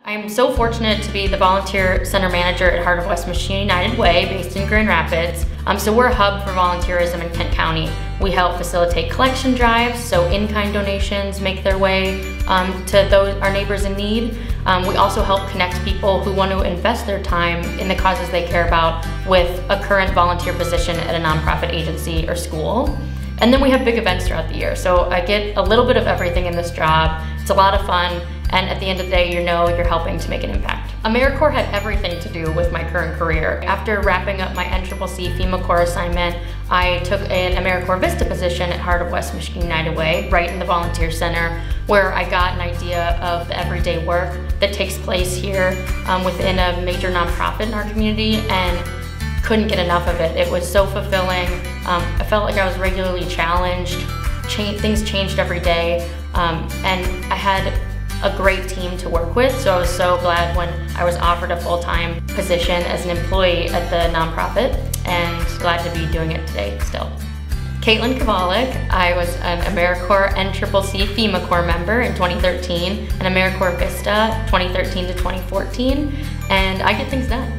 I'm so fortunate to be the Volunteer Center Manager at Heart of West Michigan United Way, based in Grand Rapids. So we're a hub for volunteerism in Kent County. We help facilitate collection drives, so in-kind donations make their way to our neighbors in need. We also help connect people who want to invest their time in the causes they care about with a current volunteer position at a nonprofit agency or school. And then we have big events throughout the year. So I get a little bit of everything in this job. It's a lot of fun. And at the end of the day, you know you're helping to make an impact. AmeriCorps had everything to do with my current career. After wrapping up my Mcsc FEMA Corps assignment, I took an AmeriCorps Vista position at Heart of West Michigan United Way, right in the Volunteer Center, where I got an idea of the everyday work that takes place here within a major nonprofit in our community, and couldn't get enough of it. It was so fulfilling. I felt like I was regularly challenged. Things changed every day, and I had a great team to work with, so I was so glad when I was offered a full-time position as an employee at the nonprofit, and glad to be doing it today still. Katelyn Kovalik, I was an AmeriCorps Mcsc FEMA Corps member in 2013, and AmeriCorps Vista 2013 to 2014, and I get things done.